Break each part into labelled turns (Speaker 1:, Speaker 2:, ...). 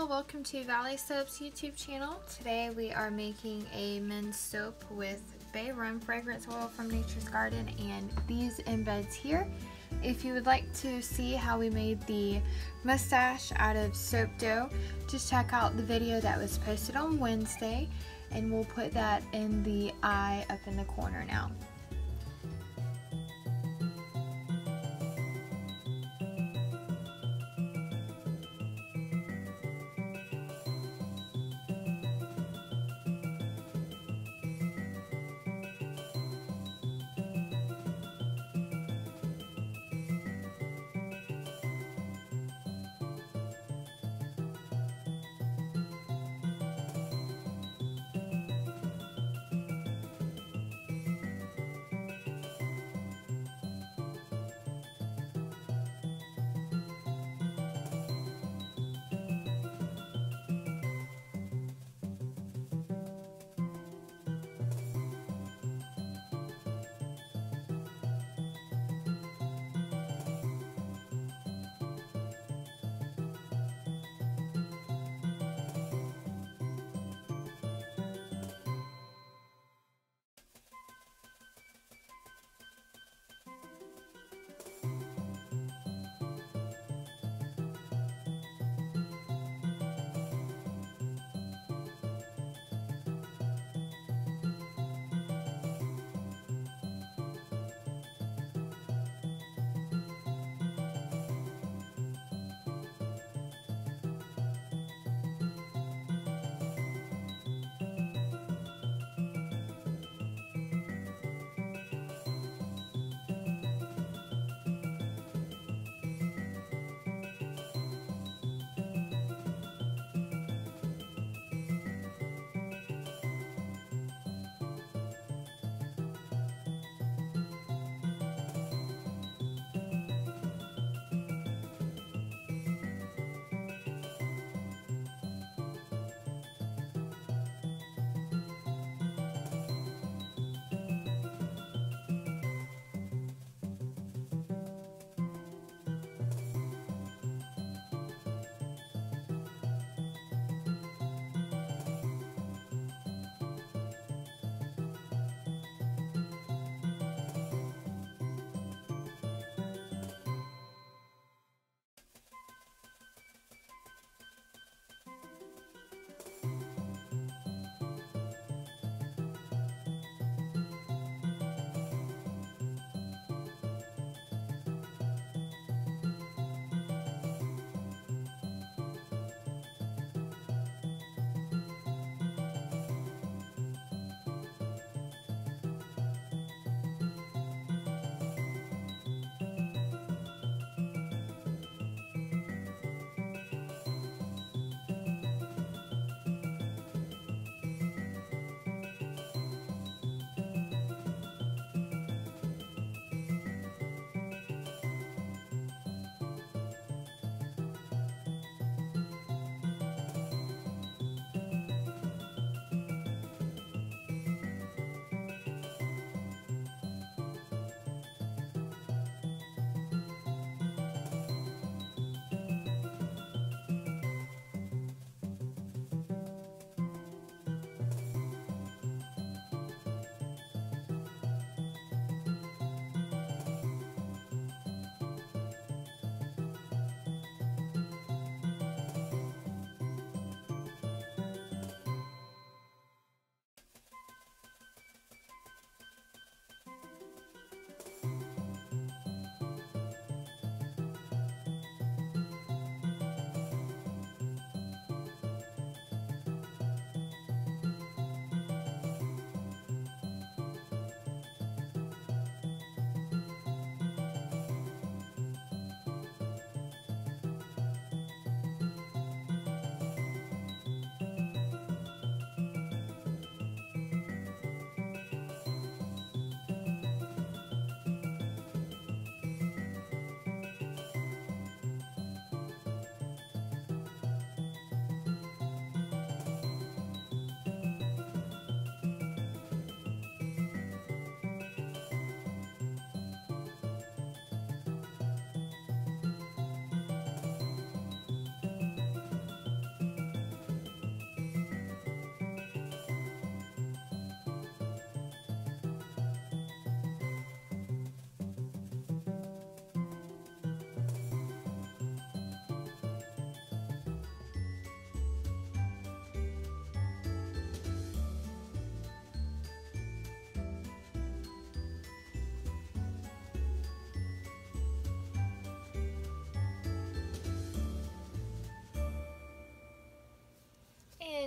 Speaker 1: y'all, welcome to Valley Soap's YouTube channel. Today we are making a men's soap with Belle fragrance oil from Nature's Garden and these embeds here. If you would like to see how we made the mustache out of soap dough, just check out the video that was posted on Wednesday, and we'll put that in the eye up in the corner now.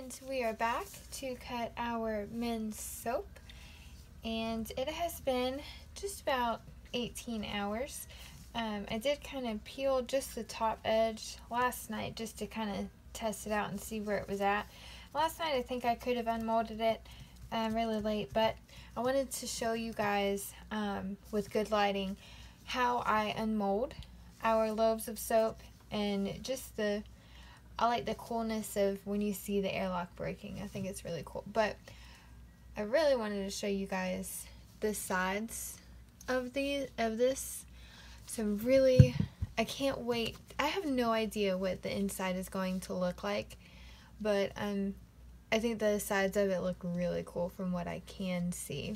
Speaker 1: And we are back to cut our men's soap, and it has been just about 18 hours. I did kind of peel just the top edge last night just to kind of test it out and see where it was at. Last night I think I could have unmolded it really late, but I wanted to show you guys with good lighting how I unmold our loaves of soap, and just I like the coolness of when you see the airlock breaking. I think it's really cool. But I really wanted to show you guys the sides of this. So really, I can't wait. I have no idea what the inside is going to look like, but I think the sides of it look really cool from what I can see.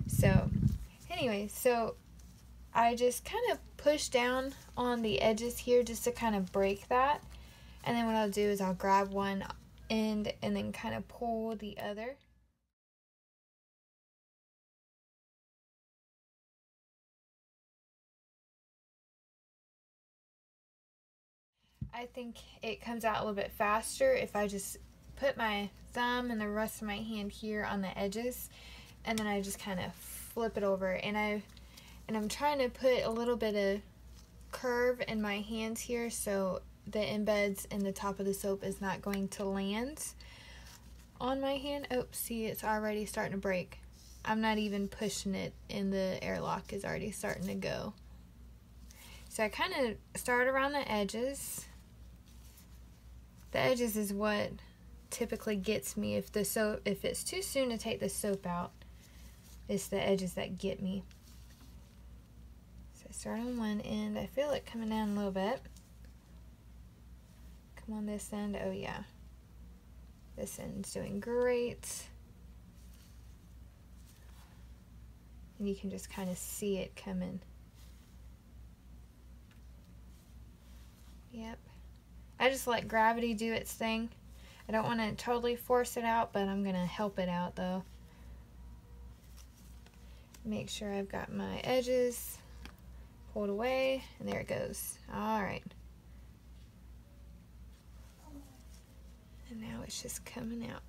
Speaker 1: So anyway, so I just kind of push down on the edges here just to kind of break that. And then what I'll do is I'll grab one end and then kind of pull the other. I think it comes out a little bit faster if I just put my thumb and the rest of my hand here on the edges, and then I just kind of flip it over, and I'm trying to put a little bit of curve in my hands here so the embeds in the top of the soap is not going to land on my hand. Oh, see, it's already starting to break. I'm not even pushing it and the airlock is already starting to go. So I kind of start around the edges. The edges is what typically gets me if it's too soon to take the soap out. It's the edges that get me. So I start on one end. I feel it coming down a little bit. Come on this end. Oh yeah. This end's doing great. And you can just kind of see it coming. Yep. I just let gravity do its thing. I don't want to totally force it out, but I'm going to help it out though. Make sure I've got my edges pulled away, and there it goes. Alright. And now it's just coming out.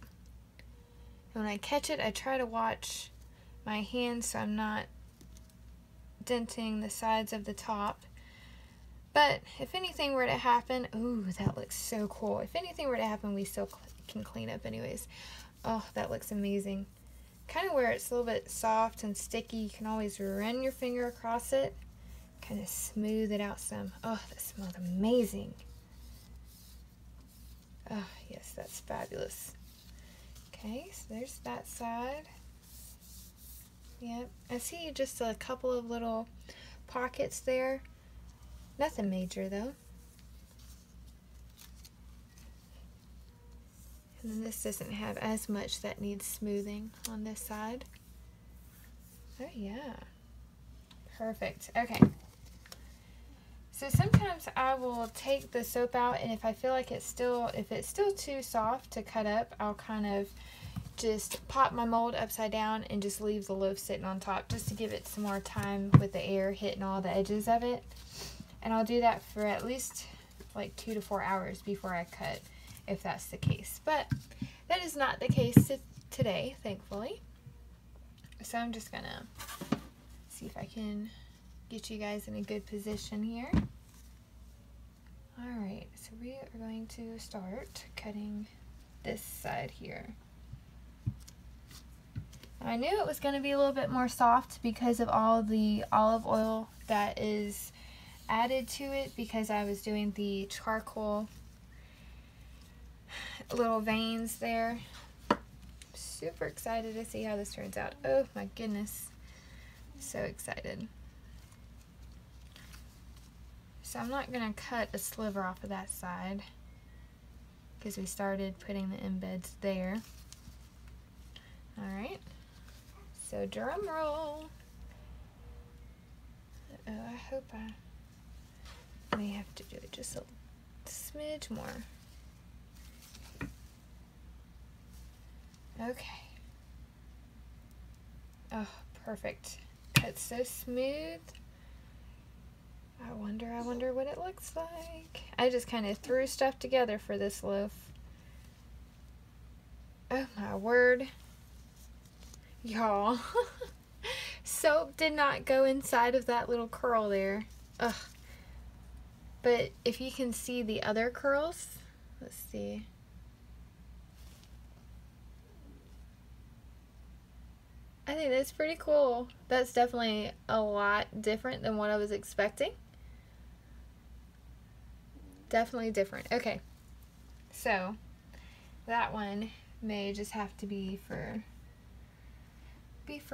Speaker 1: And when I catch it, I try to watch my hands so I'm not denting the sides of the top. But if anything were to happen, ooh, that looks so cool. If anything were to happen, we still can clean up anyways. Oh, that looks amazing. Kind of where it's a little bit soft and sticky, you can always run your finger across it, kind of smooth it out some. Oh, that smells amazing. Oh, yes, that's fabulous. Okay, so there's that side. Yep, I see just a couple of little pockets there. Nothing major though. And then this doesn't have as much that needs smoothing on this side. Oh yeah. Perfect. Okay. So sometimes I will take the soap out, and if I feel like if it's still too soft to cut up, I'll kind of just pop my mold upside down and just leave the loaf sitting on top just to give it some more time with the air hitting all the edges of it. And I'll do that for at least like 2 to 4 hours before I cut, if that's the case. But that is not the case today, thankfully. So I'm just gonna see if I can get you guys in a good position here. Alright, so we are going to start cutting this side here. I knew it was going to be a little bit more soft because of all the olive oil that is added to it, because I was doing the charcoal little veins there. Super excited to see how this turns out. Oh my goodness, so excited. So I'm not going to cut a sliver off of that side because we started putting the embeds there. Alright, so drum roll. Oh, I hope I may have to do it just a smidge more. Okay. Oh, perfect. That's so smooth. I wonder what it looks like. I just kind of threw stuff together for this loaf. Oh my word. Y'all. Soap did not go inside of that little curl there. Ugh. But if you can see the other curls, let's see. I think that's pretty cool. That's definitely a lot different than what I was expecting. Definitely different. Okay. So, that one may just have to be for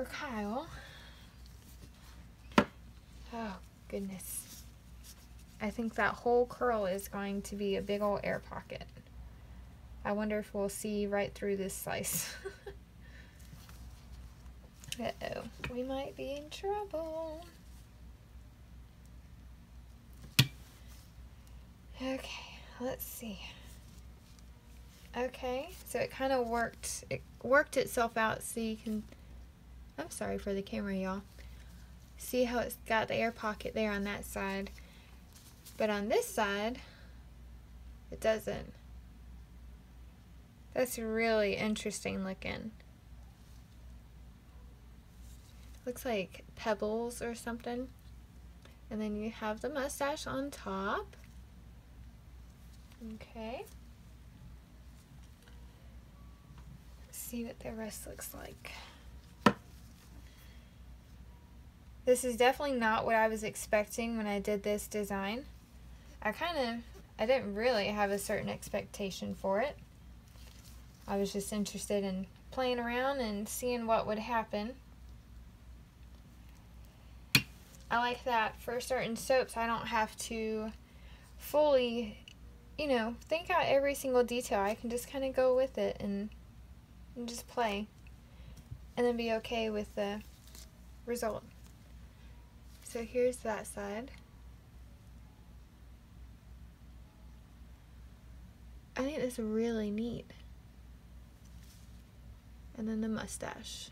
Speaker 1: Kyle. Oh, goodness. I think that whole curl is going to be a big old air pocket. I wonder if we'll see right through this slice. Uh-oh, we might be in trouble. Okay, let's see. Okay, so it kind of worked itself out so you can, I'm sorry for the camera, y'all. See how it's got the air pocket there on that side, but on this side, it doesn't. That's really interesting looking. Looks like pebbles or something. And then you have the mustache on top. Okay. Let's see what the rest looks like. This is definitely not what I was expecting when I did this design. I didn't really have a certain expectation for it. I was just interested in playing around and seeing what would happen. I like that for certain soaps I don't have to fully, you know, think out every single detail. I can just kind of go with it and just play and then be okay with the result. So here's that side. I think that's really neat. And then the mustache.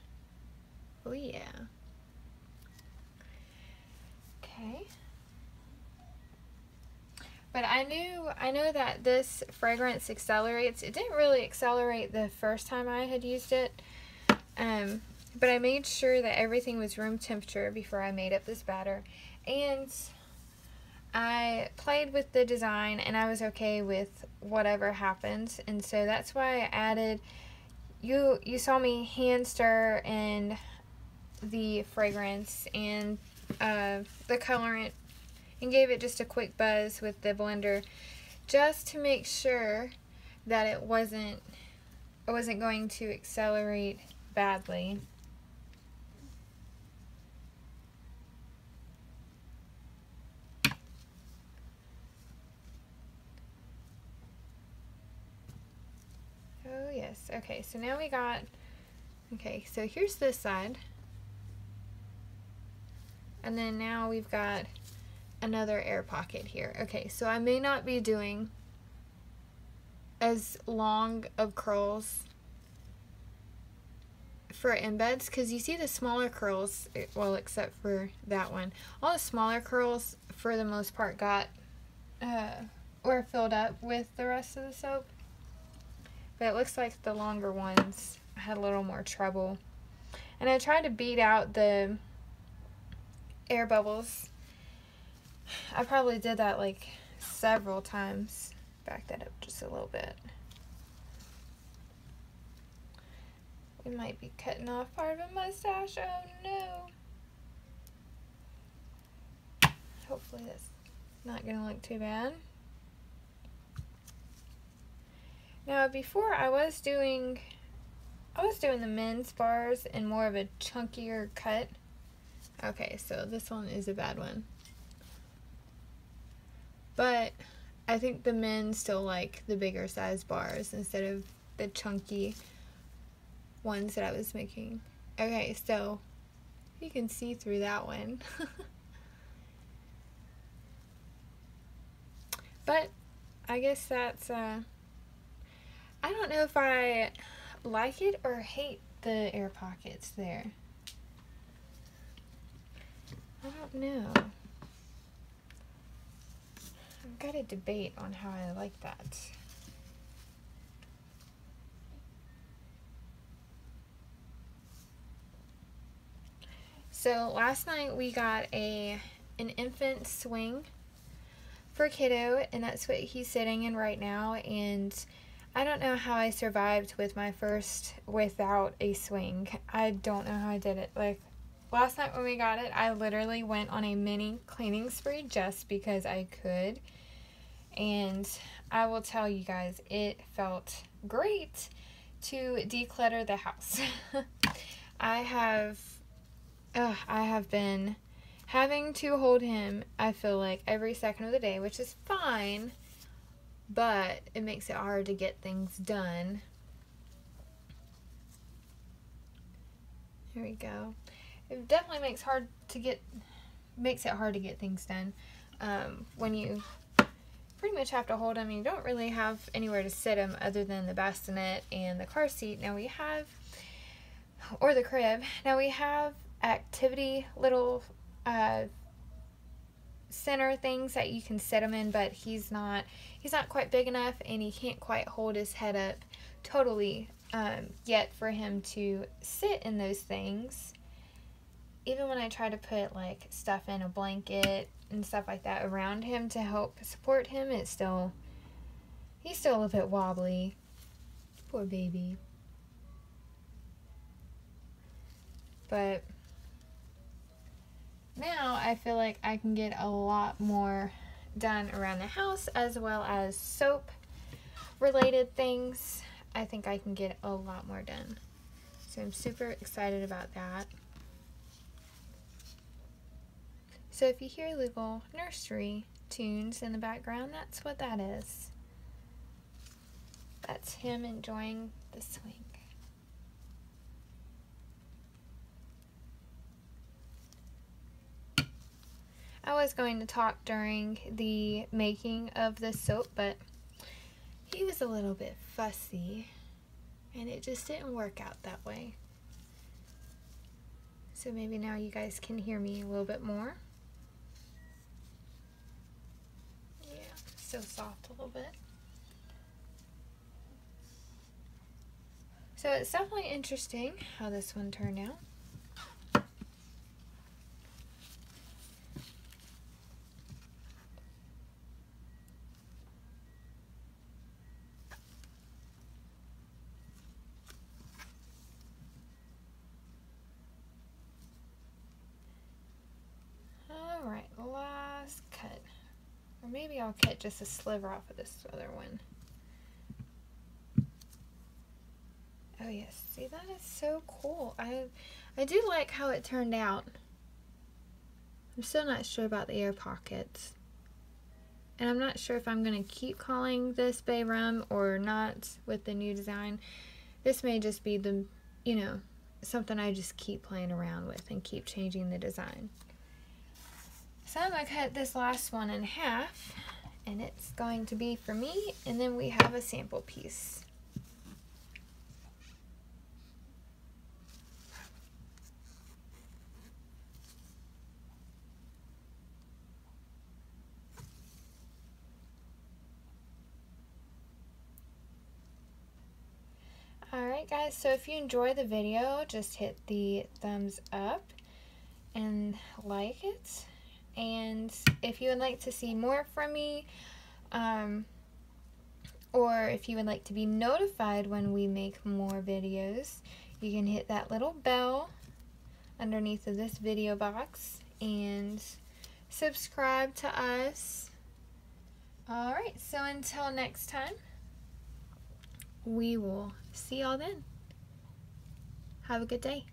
Speaker 1: Oh yeah. Okay. But I know that this fragrance accelerates. It didn't really accelerate the first time I had used it. But I made sure that everything was room temperature before I made up this batter. And I played with the design and I was okay with whatever happens. And so that's why I added, you saw me hand stir and the fragrance and the colorant and gave it just a quick buzz with the blender just to make sure that it wasn't going to accelerate badly. Oh yes, okay, so now we got, okay, so here's this side. And then now we've got another air pocket here. Okay, so I may not be doing as long of curls for embeds because you see the smaller curls, well, except for that one, all the smaller curls for the most part were filled up with the rest of the soap. But it looks like the longer ones had a little more trouble. And I tried to beat out the air bubbles. I probably did that like several times. Back that up just a little bit. We might be cutting off part of a mustache. Oh no. Hopefully that's not gonna look too bad. Now before I was doing the men's bars in more of a chunkier cut. Okay, so this one is a bad one. But I think the men still like the bigger size bars instead of the chunky ones that I was making. Okay, so you can see through that one. But I guess that's, I don't know if I like it or hate the air pockets there. I don't know. I've got a debate on how I like that. So last night we got an infant swing for kiddo, and that's what he's sitting in right now. And I don't know how I survived with my first without a swing. I don't know how I did it. Like last night when we got it, I literally went on a mini cleaning spree just because I could. And I will tell you guys, it felt great to declutter the house. I have been having to hold him, I feel like, every second of the day, which is fine, but it makes it hard to get things done. Here we go. It definitely makes it hard to get things done when you pretty much have to hold him. You don't really have anywhere to sit him other than the bassinet and the car seat. Now we have, or the crib. Now we have activity little center things that you can sit him in, but he's not quite big enough, and he can't quite hold his head up totally yet for him to sit in those things. Even when I try to put like stuff in a blanket and stuff like that around him to help support him, he's still a little bit wobbly. Poor baby. But now I feel like I can get a lot more done around the house, as well as soap related things. I think I can get a lot more done. So I'm super excited about that. So if you hear little nursery tunes in the background, that's what that is. That's him enjoying the swing. I was going to talk during the making of the soap, but he was a little bit fussy and it just didn't work out that way. So maybe now you guys can hear me a little bit more. Yeah, so soft a little bit. So it's definitely interesting how this one turned out. Alright, last cut. Or maybe I'll cut just a sliver off of this other one. Oh yes, see, that is so cool. I do like how it turned out. I'm still not sure about the air pockets. And I'm not sure if I'm going to keep calling this Bay Rum or not with the new design. This may just be the, you know, something I just keep playing around with and keep changing the design. So I'm going to cut this last one in half, and it's going to be for me, and then we have a sample piece. Alright guys, so if you enjoy the video, just hit the thumbs up and like it. And if you would like to see more from me, or if you would like to be notified when we make more videos, you can hit that little bell underneath of this video box and subscribe to us. Alright, so until next time, we will see y'all then. Have a good day.